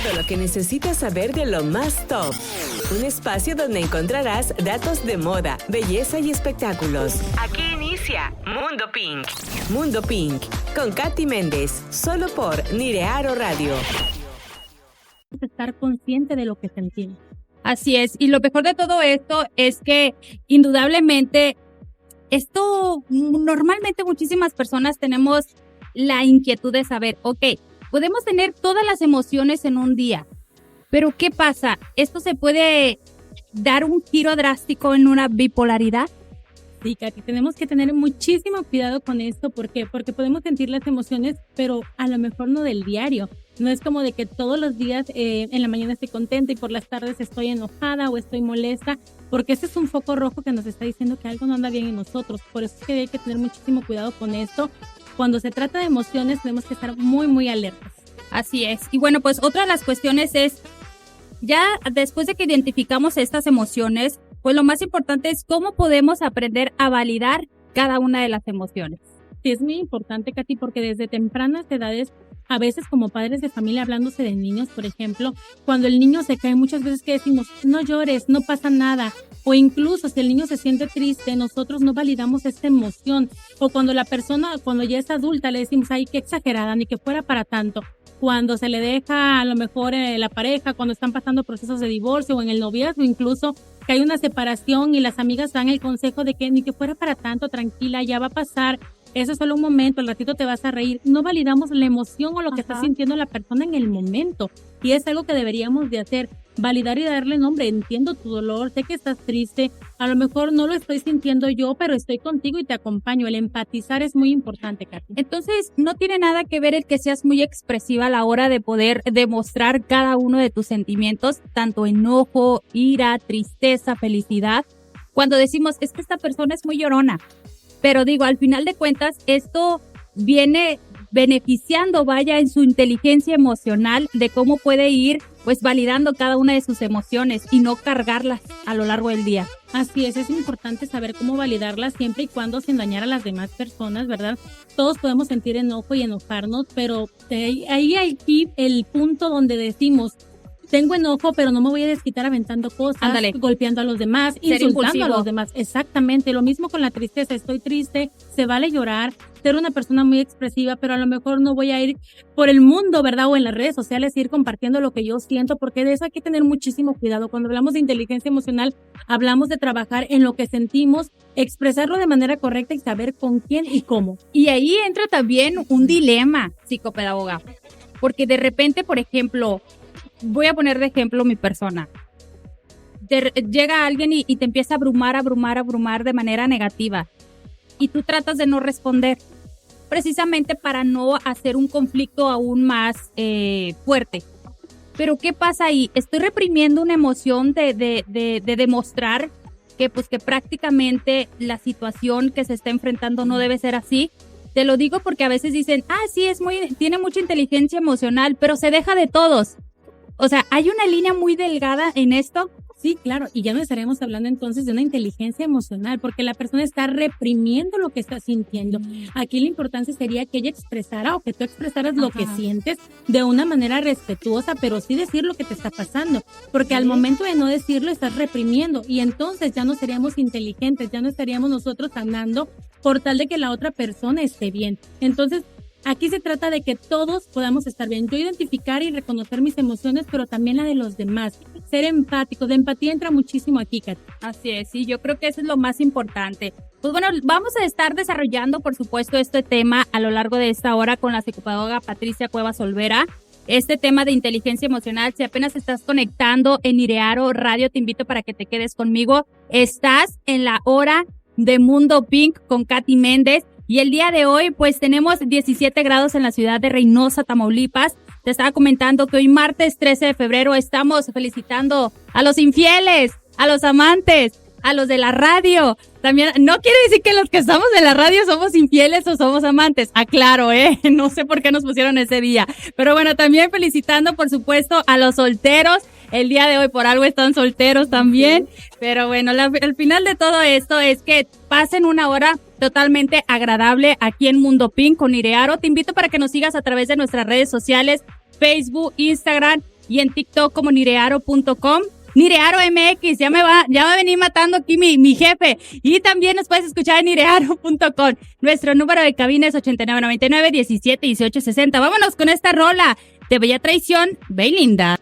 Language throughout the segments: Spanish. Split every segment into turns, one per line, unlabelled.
Todo lo que necesitas saber de lo más top. Un espacio donde encontrarás datos de moda, belleza y espectáculos. Aquí inicia Mundo Pink. Mundo Pink, con Katy Méndez, solo por Nirearo Radio.
Estar consciente de lo que sentimos.
Así es, y lo mejor de todo esto es que indudablemente esto, normalmente muchísimas personas tenemos la inquietud de saber, podemos tener todas las emociones en un día, pero ¿qué pasa? ¿Esto se puede dar un giro drástico en una bipolaridad?
Sí, Katy, tenemos que tener muchísimo cuidado con esto. ¿Por qué? Porque podemos sentir las emociones, pero a lo mejor no del diario. No es como de que todos los días en la mañana estoy contenta y por las tardes estoy enojada o estoy molesta, porque ese es un foco rojo que nos está diciendo que algo no anda bien en nosotros. Por eso es que hay que tener muchísimo cuidado con esto. Cuando se trata de emociones tenemos que estar muy, muy alertas.
Así es. Y bueno, pues otra de las cuestiones es, ya después de que identificamos estas emociones, pues lo más importante es cómo podemos aprender a validar cada una de las emociones.
Sí, es muy importante, Katy, porque desde tempranas edades, a veces como padres de familia, hablándose de niños, por ejemplo, cuando el niño se cae, muchas veces que decimos, no llores, no pasa nada. O incluso si el niño se siente triste, nosotros no validamos esta emoción. O cuando la persona, cuando ya es adulta, le decimos, ay, qué exagerada, ni que fuera para tanto. Cuando se le deja a lo mejor la pareja, cuando están pasando procesos de divorcio o en el noviazgo, incluso que hay una separación y las amigas dan el consejo de que ni que fuera para tanto, tranquila, ya va a pasar. Eso es solo un momento, al ratito te vas a reír. No validamos la emoción o lo que está sintiendo la persona en el momento. Y es algo que deberíamos de hacer, validar y darle nombre. Entiendo tu dolor, sé que estás triste, a lo mejor no lo estoy sintiendo yo, pero estoy contigo y te acompaño. El empatizar es muy importante, Katy.
Entonces, no tiene nada que ver el que seas muy expresiva a la hora de poder demostrar cada uno de tus sentimientos, tanto enojo, ira, tristeza, felicidad. Cuando decimos, es que esta persona es muy llorona. Pero digo, al final de cuentas, esto viene beneficiando, en su inteligencia emocional de cómo puede ir, pues, validando cada una de sus emociones y no cargarlas a lo largo del día.
Así es importante saber cómo validarlas siempre y cuando sin dañar a las demás personas, ¿verdad? Todos podemos sentir enojo y enojarnos, pero ahí hay el punto donde decimos, tengo enojo, pero no me voy a desquitar aventando cosas, golpeando a los demás, insultando a los demás. Exactamente, lo mismo con la tristeza. Estoy triste, se vale llorar, ser una persona muy expresiva, pero a lo mejor no voy a ir por el mundo, ¿verdad? O en las redes sociales, ir compartiendo lo que yo siento, porque de eso hay que tener muchísimo cuidado. Cuando hablamos de inteligencia emocional, hablamos de trabajar en lo que sentimos, expresarlo de manera correcta y saber con quién y cómo.
Y ahí entra también un dilema, psicopedagoga, porque de repente, por ejemplo, voy a poner de ejemplo mi persona. Llega alguien y te empieza a abrumar de manera negativa. Y tú tratas de no responder, precisamente para no hacer un conflicto aún más fuerte. Pero ¿qué pasa ahí? Estoy reprimiendo una emoción de demostrar que prácticamente la situación que se está enfrentando no debe ser así. Te lo digo porque a veces dicen, sí, tiene mucha inteligencia emocional, pero se deja de todos. O sea, hay una línea muy delgada en esto.
Sí, claro, y ya no estaremos hablando entonces de una inteligencia emocional, porque la persona está reprimiendo lo que está sintiendo. Aquí la importancia sería que ella expresara o que tú expresaras lo que sientes de una manera respetuosa, pero sí decir lo que te está pasando, porque al momento de no decirlo estás reprimiendo y entonces ya no seríamos inteligentes, ya no estaríamos nosotros sanando por tal de que la otra persona esté bien. Entonces, aquí se trata de que todos podamos estar bien. Yo identificar y reconocer mis emociones, pero también la de los demás. Ser empático. De empatía entra muchísimo aquí, Katy.
Así es, sí, yo creo que eso es lo más importante. Pues bueno, vamos a estar desarrollando, por supuesto, este tema a lo largo de esta hora con la psicopedagoga Patricia Cuevas Olvera. Este tema de inteligencia emocional, si apenas estás conectando en Nirearo Radio, te invito para que te quedes conmigo. Estás en la hora de Mundo Pink con Katy Méndez. Y el día de hoy, pues tenemos 17 grados en la ciudad de Reynosa, Tamaulipas. Te estaba comentando que hoy martes 13 de febrero estamos felicitando a los infieles, a los amantes, a los de la radio. También, no quiere decir que los que estamos de la radio somos infieles o somos amantes. Claro, no sé por qué nos pusieron ese día. Pero bueno, también felicitando, por supuesto, a los solteros. El día de hoy por algo están solteros también. Pero bueno, el final de todo esto es que pasen una hora totalmente agradable aquí en Mundo Pink con Nirearo. Te invito para que nos sigas a través de nuestras redes sociales, Facebook, Instagram y en TikTok como nirearo.com. Nirearo MX, ya me va a venir matando aquí mi jefe. Y también nos puedes escuchar en nirearo.com. Nuestro número de cabina es 8999-171860. Vámonos con esta rola de Bella Traición, Belinda.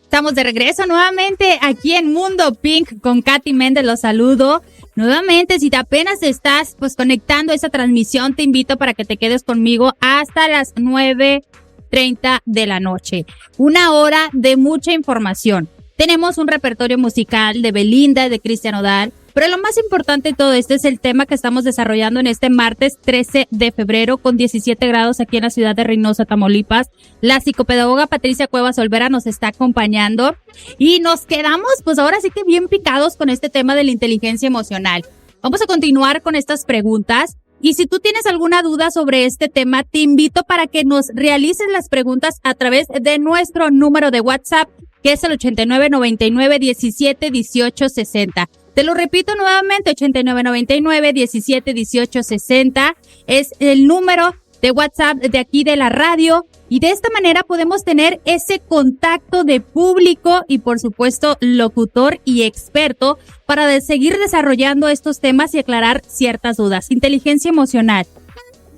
Estamos de regreso nuevamente aquí en Mundo Pink con Katy Méndez. Los saludo. Nuevamente, si te apenas estás conectando a esa transmisión, te invito para que te quedes conmigo hasta las 9:30 de la noche. Una hora de mucha información. Tenemos un repertorio musical de Belinda, de Cristian Odal, pero lo más importante de todo esto es el tema que estamos desarrollando en este martes 13 de febrero con 17 grados aquí en la ciudad de Reynosa, Tamaulipas. La psicopedagoga Patricia Cuevas Olvera nos está acompañando y nos quedamos ahora sí que bien picados con este tema de la inteligencia emocional. Vamos a continuar con estas preguntas. Y si tú tienes alguna duda sobre este tema, te invito para que nos realices las preguntas a través de nuestro número de WhatsApp, que es el 8999-171860. Te lo repito nuevamente, 8999-171860 es el número de WhatsApp de aquí de la radio. Y de esta manera podemos tener ese contacto de público y, por supuesto, locutor y experto para seguir desarrollando estos temas y aclarar ciertas dudas. Inteligencia emocional.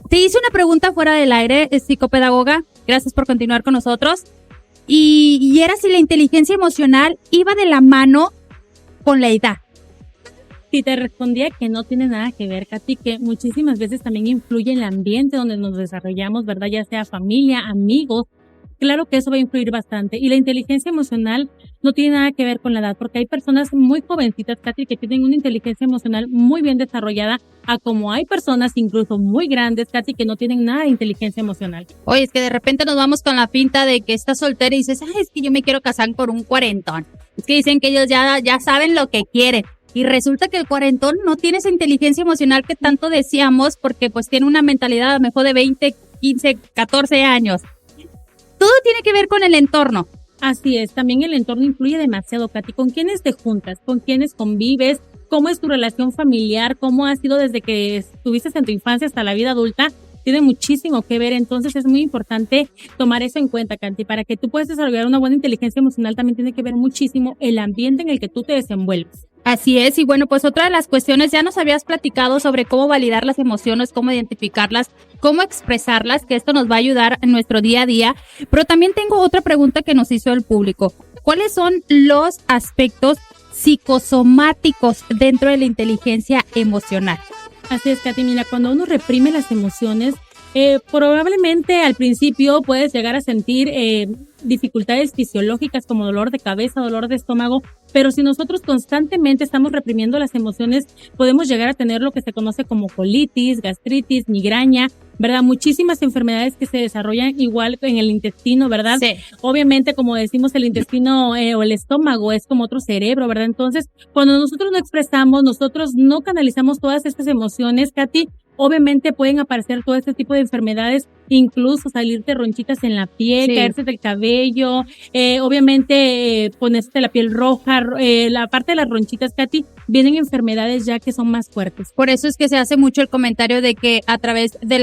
Te hice una pregunta fuera del aire, psicopedagoga. Gracias por continuar con nosotros. Y era si la inteligencia emocional iba de la mano con la edad.
Sí, te respondía que no tiene nada que ver, Katy, que muchísimas veces también influye el ambiente donde nos desarrollamos, ¿verdad? Ya sea familia, amigos. Claro que eso va a influir bastante. Y la inteligencia emocional no tiene nada que ver con la edad, porque hay personas muy jovencitas, Katy, que tienen una inteligencia emocional muy bien desarrollada, a como hay personas incluso muy grandes, Katy, que no tienen nada de inteligencia emocional.
Oye, es que de repente nos vamos con la finta de que estás soltera y dices, es que yo me quiero casar por un cuarentón. Es que dicen que ellos ya saben lo que quieren. Y resulta que el cuarentón no tiene esa inteligencia emocional que tanto decíamos, porque tiene una mentalidad a lo mejor de 20, 15, 14 años. Todo tiene que ver con el entorno.
Así es, también el entorno influye demasiado, Katy. ¿Con quiénes te juntas? ¿Con quiénes convives? ¿Cómo es tu relación familiar? ¿Cómo ha sido desde que estuviste en tu infancia hasta la vida adulta? Tiene muchísimo que ver, entonces es muy importante tomar eso en cuenta, Katy. Para que tú puedas desarrollar una buena inteligencia emocional también tiene que ver muchísimo el ambiente en el que tú te desenvuelves.
Así es, y bueno, otra de las cuestiones, ya nos habías platicado sobre cómo validar las emociones, cómo identificarlas, cómo expresarlas, que esto nos va a ayudar en nuestro día a día, pero también tengo otra pregunta que nos hizo el público. ¿Cuáles son los aspectos psicosomáticos dentro de la inteligencia emocional?
Así es, Katy, mira, cuando uno reprime las emociones, probablemente al principio puedes llegar a sentir dificultades fisiológicas como dolor de cabeza, dolor de estómago, pero si nosotros constantemente estamos reprimiendo las emociones, podemos llegar a tener lo que se conoce como colitis, gastritis, migraña, ¿verdad? Muchísimas enfermedades que se desarrollan igual en el intestino, ¿verdad?
Sí.
Obviamente, como decimos, el intestino o el estómago es como otro cerebro, ¿verdad? Entonces, cuando nosotros no expresamos, nosotros no canalizamos todas estas emociones, Katy, obviamente pueden aparecer todo este tipo de enfermedades, incluso salirte ronchitas en la piel, sí, caerse del cabello, obviamente ponerse la piel roja, la parte de las ronchitas, Katy, vienen enfermedades ya que son más fuertes.
Por eso es que se hace mucho el comentario de que a través de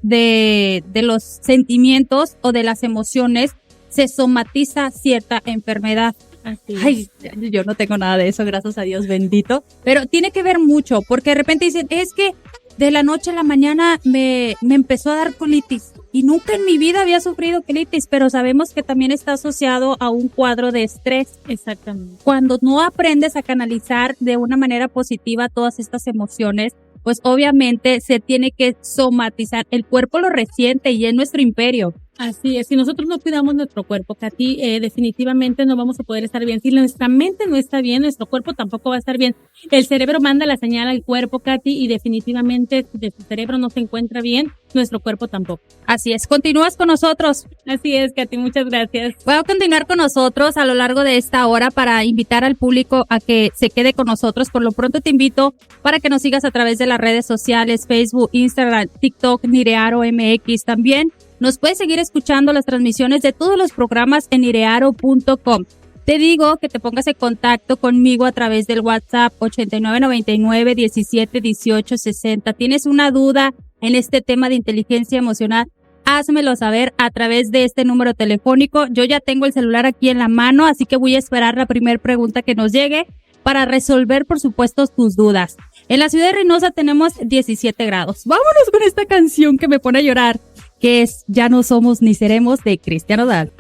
de los sentimientos o de las emociones se somatiza cierta enfermedad.
Así es.
Ay, yo no tengo nada de eso, gracias a Dios, bendito. Pero tiene que ver mucho, porque de repente dicen, es que de la noche a la mañana me empezó a dar colitis y nunca en mi vida había sufrido colitis, pero sabemos que también está asociado a un cuadro de estrés.
Exactamente.
Cuando no aprendes a canalizar de una manera positiva todas estas emociones, pues obviamente se tiene que somatizar. El cuerpo lo resiente y es nuestro imperio.
Así es, si nosotros no cuidamos nuestro cuerpo, Katy, definitivamente no vamos a poder estar bien. Si nuestra mente no está bien, nuestro cuerpo tampoco va a estar bien. El cerebro manda la señal al cuerpo, Katy, y definitivamente si tu cerebro no se encuentra bien, nuestro cuerpo tampoco.
Así es, continúas con nosotros.
Así es, Katy, muchas gracias.
Voy a continuar con nosotros a lo largo de esta hora para invitar al público a que se quede con nosotros. Por lo pronto te invito para que nos sigas a través de las redes sociales, Facebook, Instagram, TikTok, Nirearo MX también. Nos puedes seguir escuchando las transmisiones de todos los programas en nirearo.com. Te digo que te pongas en contacto conmigo a través del WhatsApp 8999-171860. ¿Tienes una duda en este tema de inteligencia emocional? házmelo saber a través de este número telefónico. Yo ya tengo el celular aquí en la mano, así que voy a esperar la primera pregunta que nos llegue para resolver, por supuesto, tus dudas. En la ciudad de Reynosa tenemos 17 grados. Vámonos con esta canción que me pone a llorar, que es Ya no somos ni seremos, de Cristian Odal.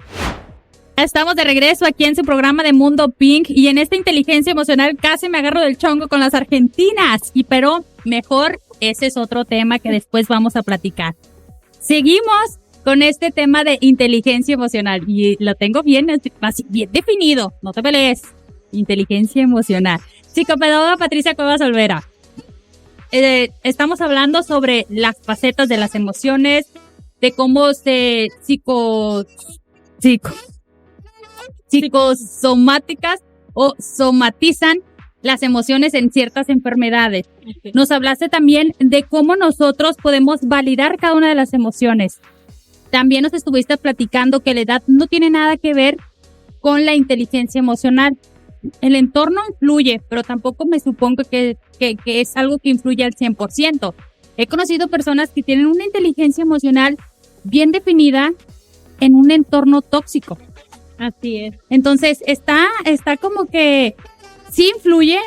Estamos de regreso aquí en su programa de Mundo Pink, y en esta inteligencia emocional casi me agarro del chongo con las argentinas, pero mejor ese es otro tema que después vamos a platicar. Seguimos con este tema de inteligencia emocional y lo tengo bien definido, no te pelees. Inteligencia emocional. Psicopedagoga Patricia Cuevas Olvera. Estamos hablando sobre las facetas de las emociones, de cómo se psicosomáticas o somatizan las emociones en ciertas enfermedades. Okay. Nos hablaste también de cómo nosotros podemos validar cada una de las emociones. También nos estuviste platicando que la edad no tiene nada que ver con la inteligencia emocional. El entorno influye, pero tampoco me supongo que es algo que influye al 100%. He conocido personas que tienen una inteligencia emocional bien definida en un entorno tóxico.
Así es.
Entonces, está como que sí influye,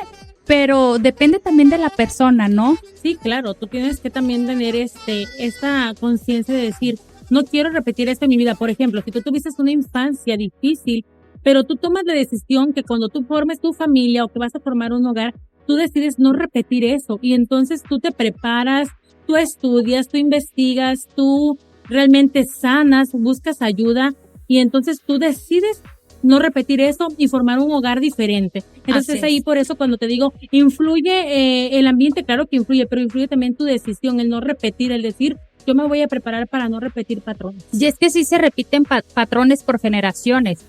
pero depende también de la persona, ¿no?
Sí, claro. Tú tienes que también tener esta conciencia de decir, no quiero repetir esto en mi vida. Por ejemplo, si tú tuviste una infancia difícil, pero tú tomas la decisión que cuando tú formes tu familia o que vas a formar un hogar, tú decides no repetir eso. Y entonces tú te preparas, tú estudias, tú investigas, tú realmente sanas, buscas ayuda. Y entonces tú decides no repetir eso y formar un hogar diferente. Entonces ahí por eso cuando te digo, influye el ambiente, claro que influye, pero influye también tu decisión, el no repetir, el decir, yo me voy a preparar para no repetir patrones.
Y es que sí se repiten patrones por generaciones.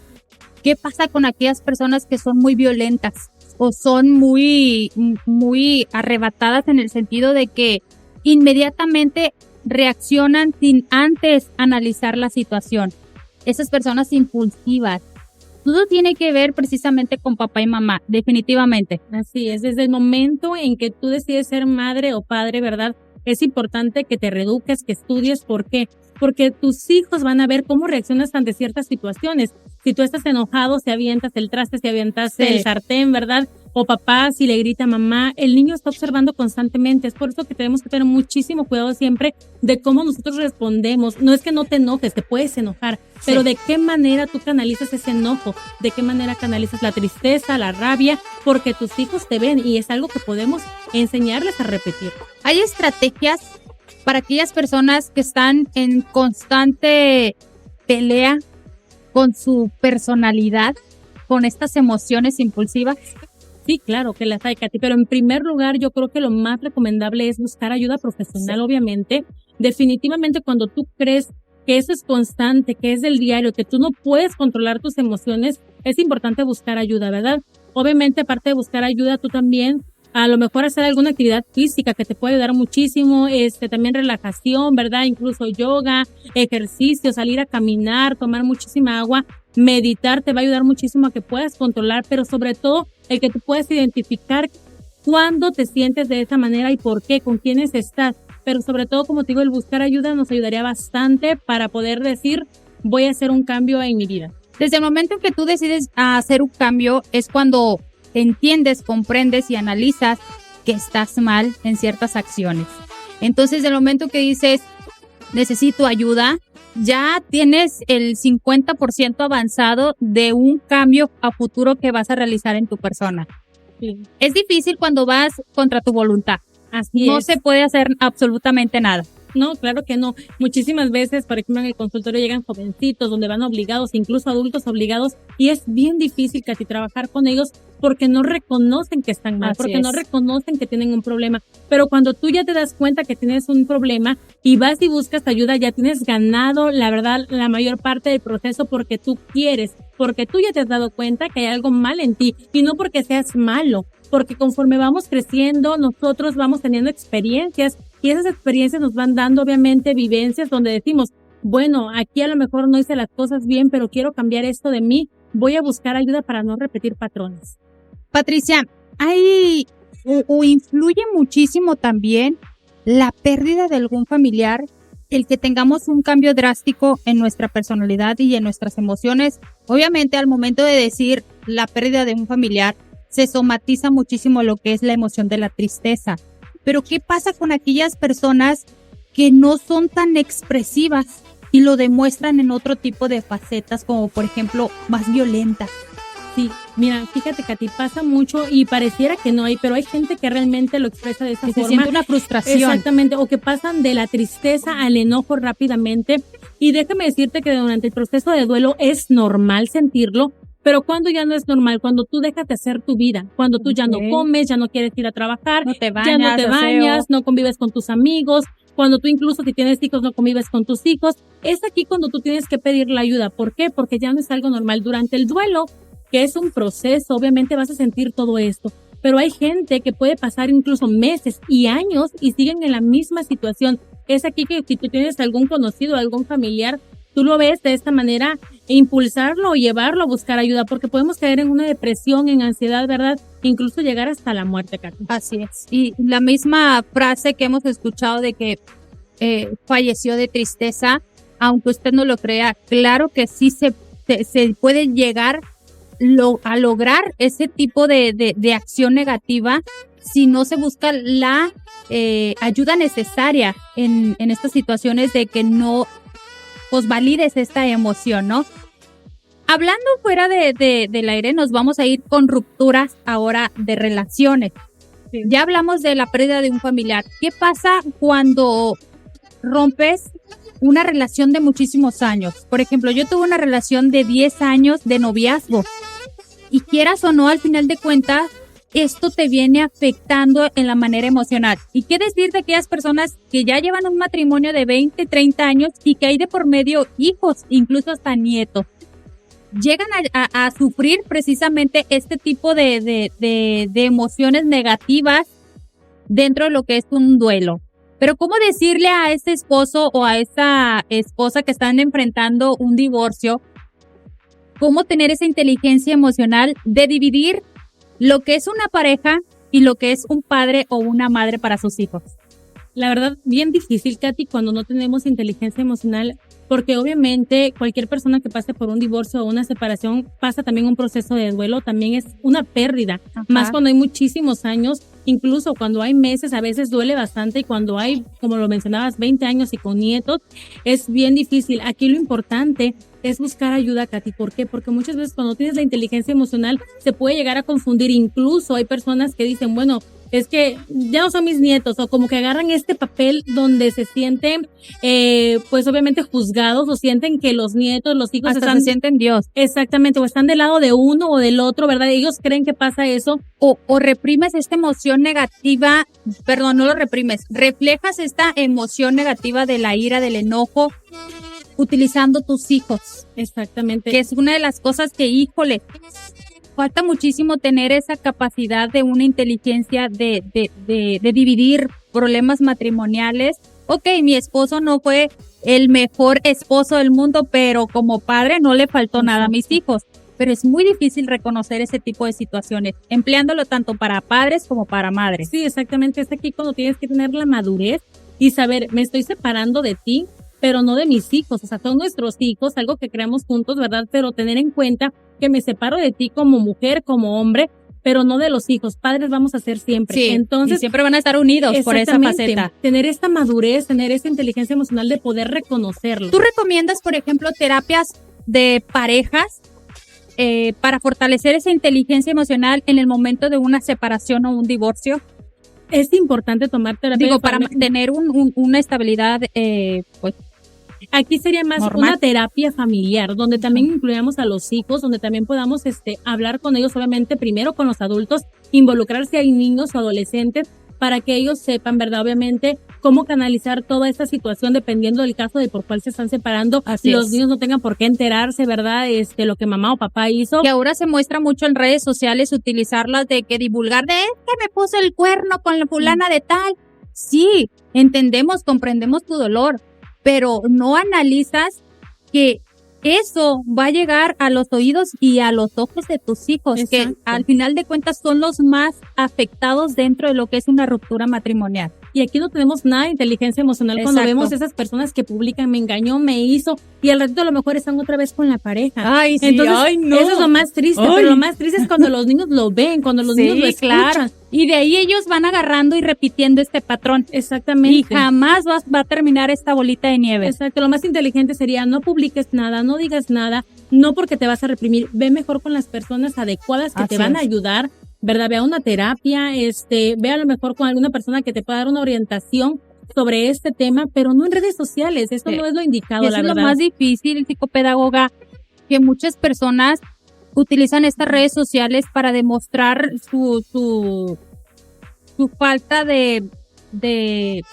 ¿Qué pasa con aquellas personas que son muy violentas o son muy arrebatadas en el sentido de que inmediatamente reaccionan sin antes analizar la situación? Esas personas impulsivas. Todo tiene que ver precisamente con papá y mamá, definitivamente.
Así es, desde el momento en que tú decides ser madre o padre, ¿verdad? Es importante que te reeduques, que estudies. ¿Por qué? Porque tus hijos van a ver cómo reaccionas ante ciertas situaciones. Si tú estás enojado, si avientas el traste, si avientas el sartén, ¿verdad? O papá, si le grita a mamá, el niño está observando constantemente. Es por eso que tenemos que tener muchísimo cuidado siempre de cómo nosotros respondemos. No es que no te enojes, te puedes enojar, pero de qué manera tú canalizas ese enojo, de qué manera canalizas la tristeza, la rabia, porque tus hijos te ven y es algo que podemos enseñarles a repetir.
Hay estrategias para aquellas personas que están en constante pelea con su personalidad, con estas emociones impulsivas.
Sí, claro que las hay, Katy, pero en primer lugar yo creo que lo más recomendable es buscar ayuda profesional, obviamente. Definitivamente cuando tú crees que eso es constante, que es del diario, que tú no puedes controlar tus emociones, es importante buscar ayuda, ¿verdad? Obviamente, aparte de buscar ayuda, tú también a lo mejor hacer alguna actividad física que te puede ayudar muchísimo, también relajación, ¿verdad? Incluso yoga, ejercicio, salir a caminar, tomar muchísima agua, meditar te va a ayudar muchísimo a que puedas controlar, pero sobre todo el que tú puedas identificar cuándo te sientes de esa manera y por qué, con quiénes estás. Pero sobre todo, como te digo, el buscar ayuda nos ayudaría bastante para poder decir, voy a hacer un cambio en mi vida.
Desde el momento en que tú decides hacer un cambio es cuando entiendes, comprendes y analizas que estás mal en ciertas acciones. Entonces, del momento que dices, necesito ayuda, ya tienes el 50% avanzado de un cambio a futuro que vas a realizar en tu persona.
Sí.
Es difícil cuando vas contra tu voluntad.
Así
no
es.
se puede hacer absolutamente nada.
No, claro que no. Muchísimas veces, por ejemplo, en el consultorio llegan jovencitos donde van obligados, incluso adultos obligados, y es bien difícil casi trabajar con ellos porque no reconocen que están mal, porque no reconocen que tienen un problema. Pero cuando tú ya te das cuenta que tienes un problema y vas y buscas ayuda, ya tienes ganado, la verdad, la mayor parte del proceso porque tú quieres, porque tú ya te has dado cuenta que hay algo mal en ti y no porque seas malo, porque conforme vamos creciendo, nosotros vamos teniendo experiencias y esas experiencias nos van dando obviamente vivencias donde decimos, bueno, aquí a lo mejor no hice las cosas bien, pero quiero cambiar esto de mí, voy a buscar ayuda para no repetir patrones.
Patricia, hay o influye muchísimo también la pérdida de algún familiar el que tengamos un cambio drástico en nuestra personalidad y en nuestras emociones. Obviamente, al momento de decir la pérdida de un familiar, se somatiza muchísimo lo que es la emoción de la tristeza. Pero ¿qué pasa con aquellas personas que no son tan expresivas y lo demuestran en otro tipo de facetas, como por ejemplo más violentas?
Sí, mira, fíjate que a ti pasa mucho y pareciera que no hay, pero hay gente que realmente lo expresa de esa
que
forma.
Se siente una frustración.
Exactamente, o que pasan de la tristeza al enojo rápidamente. Y déjame decirte que durante el proceso de duelo es normal sentirlo, pero cuando ya no es normal, cuando tú dejas de hacer tu vida, cuando tú ya no comes, ya no quieres ir a trabajar,
no te
ya no te bañas, no convives con tus amigos, cuando tú incluso si tienes hijos no convives con tus hijos, es aquí cuando tú tienes que pedir la ayuda. ¿Por qué? Porque ya no es algo normal. Durante el duelo, que es un proceso, obviamente vas a sentir todo esto, pero hay gente que puede pasar incluso meses y años y siguen en la misma situación. Es aquí que si tú tienes algún conocido, algún familiar, tú lo ves de esta manera, impulsarlo o llevarlo a buscar ayuda, porque podemos caer en una depresión, en ansiedad, ¿verdad? Incluso llegar hasta la muerte, Katy.
Así es. Y la misma frase que hemos escuchado de que falleció de tristeza, aunque usted no lo crea, claro que sí se puede llegar a lograr ese tipo de acción negativa si no se busca la ayuda necesaria en estas situaciones de que no pues valides esta emoción, ¿no? Hablando fuera del aire, nos vamos a ir con rupturas ahora de relaciones. Sí. Ya hablamos de la pérdida de un familiar. ¿Qué pasa cuando rompes una relación de muchísimos años? Por ejemplo, yo tuve una relación de 10 años de noviazgo. Y quieras o no, al final de cuentas, esto te viene afectando en la manera emocional. ¿Y qué decir de aquellas personas que ya llevan un matrimonio de 20, 30 años y que hay de por medio hijos, incluso hasta nietos? Llegan a sufrir precisamente este tipo de emociones negativas dentro de lo que es un duelo. Pero ¿cómo decirle a este esposo o a esta esposa que están enfrentando un divorcio? ¿Cómo tener esa inteligencia emocional de dividir lo que es una pareja y lo que es un padre o una madre para sus hijos?
La verdad, bien difícil, Katy, cuando no tenemos inteligencia emocional, porque obviamente cualquier persona que pase por un divorcio o una separación pasa también un proceso de duelo, también es una pérdida. Ajá. Más cuando hay muchísimos años, incluso cuando hay meses, a veces duele bastante, y cuando hay, como lo mencionabas, 20 años y con nietos, es bien difícil. Aquí lo importante es buscar ayuda, Katy. ¿Por qué? Porque muchas veces cuando tienes la inteligencia emocional se puede llegar a confundir. Incluso hay personas que dicen, bueno, es que ya no son mis nietos, o como que agarran este papel donde se sienten, pues obviamente juzgados, o sienten que los nietos, los hijos
hasta se sienten Dios.
Exactamente, o están del lado de uno o del otro, ¿verdad? Ellos creen que pasa eso.
O reprimes esta emoción negativa, perdón, no lo reprimes, reflejas esta emoción negativa de la ira, del enojo, utilizando tus hijos.
Exactamente.
Que es una de las cosas que, híjole, falta muchísimo tener esa capacidad de una inteligencia de dividir problemas matrimoniales. Ok, mi esposo no fue el mejor esposo del mundo, pero como padre no le faltó nada a mis hijos. Pero es muy difícil reconocer ese tipo de situaciones, empleándolo tanto para padres como para madres.
Sí, exactamente. Es aquí cuando tienes que tener la madurez y saber, me estoy separando de ti, pero no de mis hijos. O sea, son nuestros hijos, algo que creamos juntos, ¿verdad? Pero tener en cuenta que me separo de ti como mujer, como hombre, pero no de los hijos. Padres vamos a ser siempre.
Sí, entonces, y siempre van a estar unidos por esa faceta.
Tener esta madurez, tener esa inteligencia emocional de poder reconocerlo.
¿Tú recomiendas, por ejemplo, terapias de parejas para fortalecer esa inteligencia emocional en el momento de una separación o un divorcio?
Es importante tomar terapia.
Digo, para tener una estabilidad, pues,
aquí sería más normal. Una terapia familiar, donde también incluyamos a los hijos, donde también podamos hablar con ellos, obviamente primero con los adultos, involucrarse a niños o adolescentes para que ellos sepan, ¿verdad? Obviamente, cómo canalizar toda esta situación dependiendo del caso de por cuál se están separando.
Así
los
es.
Niños no tengan por qué enterarse, ¿verdad? Lo que mamá o papá hizo.
Y ahora se muestra mucho en redes sociales utilizarlas de que divulgar de que me puso el cuerno con la fulana de tal. Sí, entendemos, comprendemos tu dolor, pero no analizas que eso va a llegar a los oídos y a los ojos de tus hijos. Exacto. Que al final de cuentas son los más afectados dentro de lo que es una ruptura matrimonial.
Y aquí no tenemos nada de inteligencia emocional.
Exacto.
Cuando vemos esas personas que publican, me engañó, me hizo, y al ratito a lo mejor están otra vez con la pareja.
Ay, sí,
Entonces,
ay, no.
eso es lo más triste, pero lo más triste es cuando los niños lo ven, cuando los niños lo escuchan.
Claro. Y de ahí ellos van agarrando y repitiendo este patrón.
Exactamente.
Y jamás va a terminar esta bolita de nieve.
Exacto, lo más inteligente sería no publiques nada, no digas nada, no porque te vas a reprimir, ve mejor con las personas adecuadas que
Así
te van a
es.
ayudar, ¿verdad? Ve a una terapia, ve a lo mejor con alguna persona que te pueda dar una orientación sobre este tema, pero no en redes sociales, esto no es lo indicado,
Y eso
la
es
verdad.
lo más difícil, psicopedagoga, que muchas personas utilizan estas redes sociales para demostrar su falta de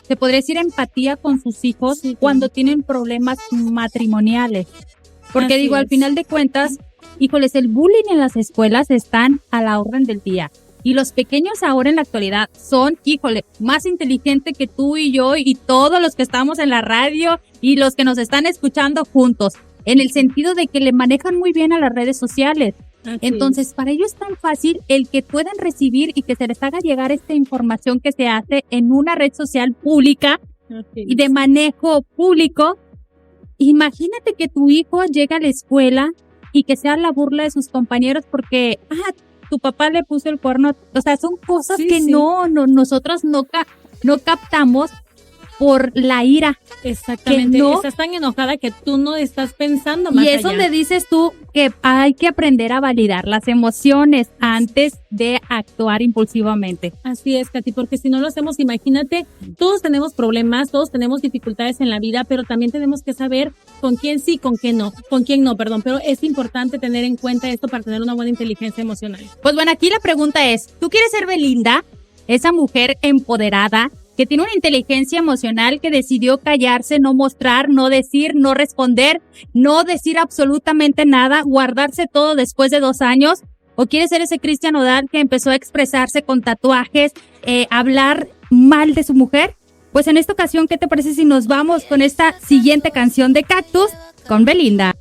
se podría decir empatía con sus hijos cuando tienen problemas matrimoniales. Porque
Así
digo, al
es.
final de cuentas, híjoles, el bullying en las escuelas están a la orden del día. Y los pequeños ahora en la actualidad son, híjole, más inteligentes que tú y yo y todos los que estamos en la radio y los que nos están escuchando juntos, en el sentido de que le manejan muy bien a las redes sociales.
Así
Entonces, para ellos es tan fácil el que puedan recibir y que se les haga llegar esta información que se hace en una red social pública y de manejo público. Imagínate que tu hijo llega a la escuela y que sea la burla de sus compañeros porque, tu papá le puso el cuerno. O sea, son cosas que nosotros no captamos por la ira.
Exactamente,
que no-
estás tan enojada que tú no estás pensando más
Y es
allá.
donde dices tú que hay que aprender a validar las emociones antes de actuar impulsivamente.
Así es, Katy, porque si no lo hacemos, imagínate, todos tenemos problemas, todos tenemos dificultades en la vida, pero también tenemos que saber con quién sí, con quién no, perdón, pero es importante tener en cuenta esto para tener una buena inteligencia emocional.
Pues bueno, aquí la pregunta es, ¿tú quieres ser Belinda? Esa mujer empoderada que tiene una inteligencia emocional, que decidió callarse, no mostrar, no decir, no responder, no decir absolutamente nada, guardarse todo después de 2 años. ¿O quieres ser ese Cristian Nodal que empezó a expresarse con tatuajes, hablar mal de su mujer? Pues en esta ocasión, ¿qué te parece si nos vamos con esta siguiente canción de Cactus con Belinda?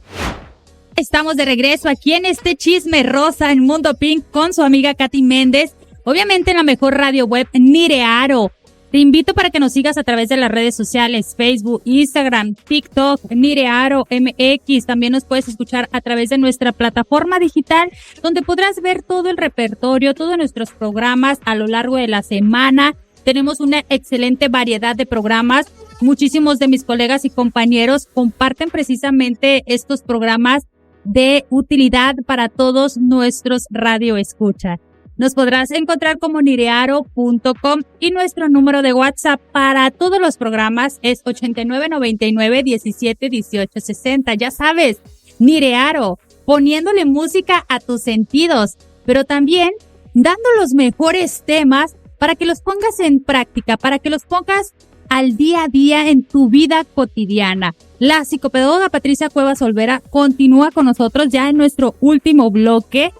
Estamos de regreso aquí en este chisme rosa en Mundo Pink con su amiga Katy Méndez, obviamente en la mejor radio web Nirearo. Te invito para que nos sigas a través de las redes sociales, Facebook, Instagram, TikTok, Nirearo MX. También nos puedes escuchar a través de nuestra plataforma digital, donde podrás ver todo el repertorio, todos nuestros programas a lo largo de la semana. Tenemos una excelente variedad de programas. Muchísimos de mis colegas y compañeros comparten precisamente estos programas de utilidad para todos nuestros radioescuchas. Nos podrás encontrar como nirearo.com y nuestro número de WhatsApp para todos los programas es 8999-171860. Ya sabes, Nirearo, poniéndole música a tus sentidos, pero también dando los mejores temas para que los pongas en práctica, para que los pongas al día a día en tu vida cotidiana. La psicopedagoga Patricia Cuevas Olvera continúa con nosotros ya en nuestro último bloque.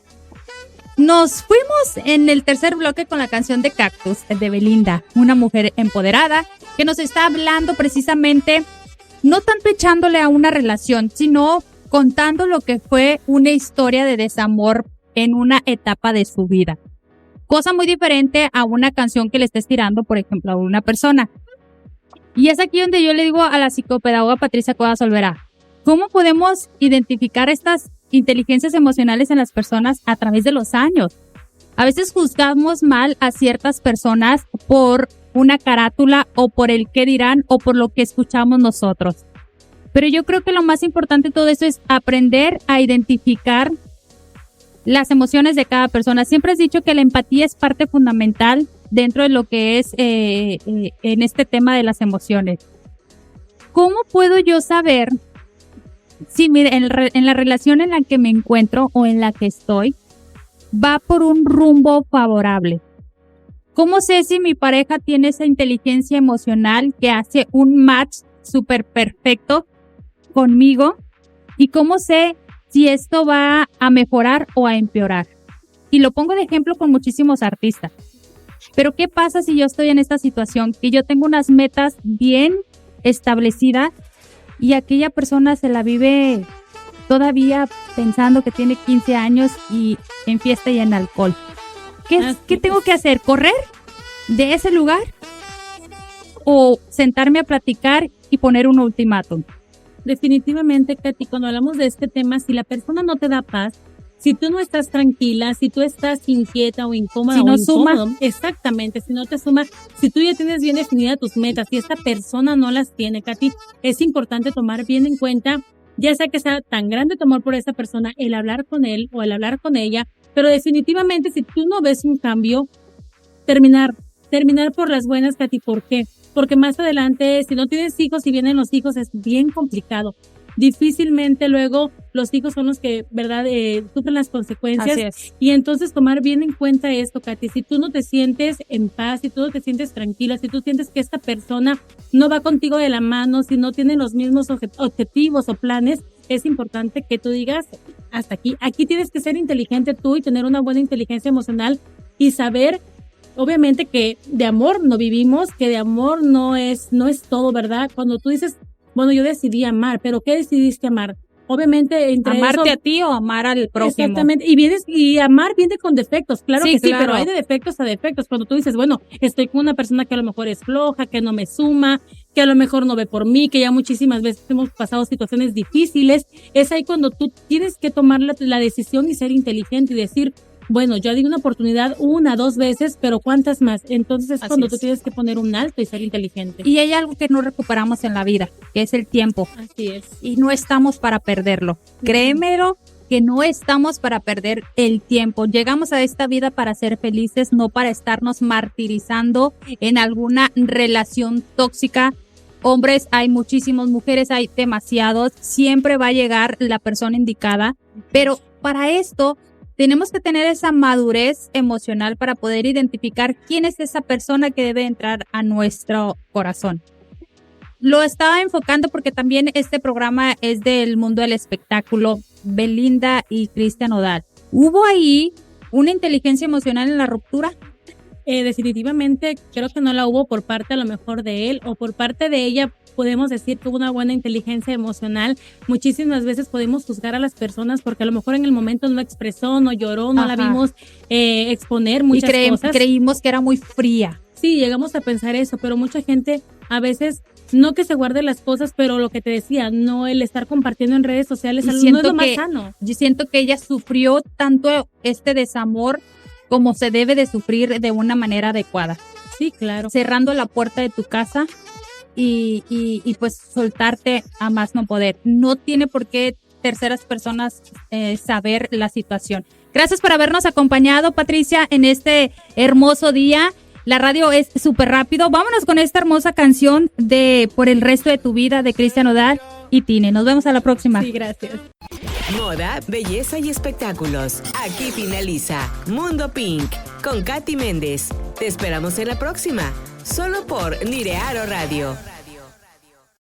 Nos fuimos en el tercer bloque con la canción de Cactus de Belinda, una mujer empoderada que nos está hablando precisamente, no tanto echándole a una relación, sino contando lo que fue una historia de desamor en una etapa de su vida. Cosa muy diferente a una canción que le estés tirando, por ejemplo, a una persona. Y es aquí donde yo le digo a la psicopedagoga Patricia Cuevas Olvera, ¿cómo podemos identificar estas inteligencias emocionales en las personas a través de los años? A veces juzgamos mal a ciertas personas por una carátula o por el qué dirán o por lo que escuchamos nosotros. Pero yo creo que lo más importante de todo esto es aprender a identificar las emociones de cada persona. Siempre has dicho que la empatía es parte fundamental dentro de lo que es en este tema de las emociones. ¿Cómo puedo yo saber si en la relación en la que me encuentro o en la que estoy va por un rumbo favorable? ¿Cómo sé si mi pareja tiene esa inteligencia emocional que hace un match súper perfecto conmigo? ¿Y cómo sé si esto va a mejorar o a empeorar? Y lo pongo de ejemplo con muchísimos artistas. Pero ¿qué pasa si yo estoy en esta situación? Que yo tengo unas metas bien establecidas y aquella persona se la vive todavía pensando que tiene 15 años y en fiesta y en alcohol. ¿Qué tengo que hacer? ¿Correr de ese lugar? o sentarme a platicar y poner un ultimátum?
Definitivamente, Katy, cuando hablamos de este tema, si la persona no te da paz, si tú no estás tranquila, si tú estás inquieta o incómoda,
si no
o incómodo,
suma,
exactamente, si no te suma, si tú ya tienes bien definidas tus metas y esta persona no las tiene, Katy, es importante tomar bien en cuenta, ya sea que sea tan grande tu amor por esa persona, el hablar con él o el hablar con ella, pero definitivamente si tú no ves un cambio, terminar por las buenas, Katy. ¿Por qué? Porque más adelante, si no tienes hijos y vienen los hijos, es bien complicado. Difícilmente luego los hijos son los que, ¿verdad?, sufren las consecuencias.
Así es.
Y entonces tomar bien en cuenta esto, Katy. Si tú no te sientes en paz, si tú no te sientes tranquila, si tú sientes que esta persona no va contigo de la mano, si no tiene los mismos objetivos o planes, es importante que tú digas, hasta aquí. Aquí tienes que ser inteligente tú y tener una buena inteligencia emocional y saber, obviamente, que de amor no vivimos, que de amor no es todo, ¿verdad? Cuando tú dices, bueno, yo decidí amar, pero ¿qué decidiste amar? Obviamente, entre
¿amarte
eso,
a ti o amar al prójimo?
Exactamente, y amar viene con defectos, claro
Sí,
que sí,
claro.
pero hay de defectos a defectos. Cuando tú dices, bueno, estoy con una persona que a lo mejor es floja, que no me suma, que a lo mejor no ve por mí, que ya muchísimas veces hemos pasado situaciones difíciles, es ahí cuando tú tienes que tomar la decisión y ser inteligente y decir, bueno, yo di una oportunidad 1, 2 veces, pero ¿cuántas más? Entonces es
Así
cuando
es.
tú tienes que poner un alto y ser inteligente.
Y hay algo que no recuperamos en la vida, que es el tiempo.
Así es.
Y no estamos para perderlo. Créemelo que no estamos para perder el tiempo. Llegamos a esta vida para ser felices, no para estarnos martirizando en alguna relación tóxica. Hombres hay muchísimos, mujeres hay demasiados. Siempre va a llegar la persona indicada, pero para esto tenemos que tener esa madurez emocional para poder identificar quién es esa persona que debe entrar a nuestro corazón. Lo estaba enfocando porque también este programa es del mundo del espectáculo. Belinda y Cristian Nodal. ¿Hubo ahí una inteligencia emocional en la ruptura?
Definitivamente creo que no la hubo por parte a lo mejor de él o por parte de ella. Podemos decir que hubo una buena inteligencia emocional. Muchísimas veces podemos juzgar a las personas porque a lo mejor en el momento no expresó, no lloró, no la vimos exponer muchas cosas.
Creímos que era muy fría.
Sí, llegamos a pensar eso, pero mucha gente a veces no que se guarde las cosas, pero lo que te decía, no el estar compartiendo en redes sociales, no es lo más sano.
Yo siento que ella sufrió tanto este desamor como se debe de sufrir de una manera adecuada.
Sí, claro.
Cerrando la puerta de tu casa y pues soltarte a más no poder. No tiene por qué terceras personas saber la situación. Gracias por habernos acompañado, Patricia, en este hermoso día. La radio es súper rápido. Vámonos con esta hermosa canción de Por el resto de tu vida de Cristian Nodal y Tine. Nos vemos a la próxima.
Sí, gracias.
Moda, belleza y espectáculos. Aquí finaliza Mundo Pink con Katy Méndez. Te esperamos en la próxima, solo por Nirearo Radio.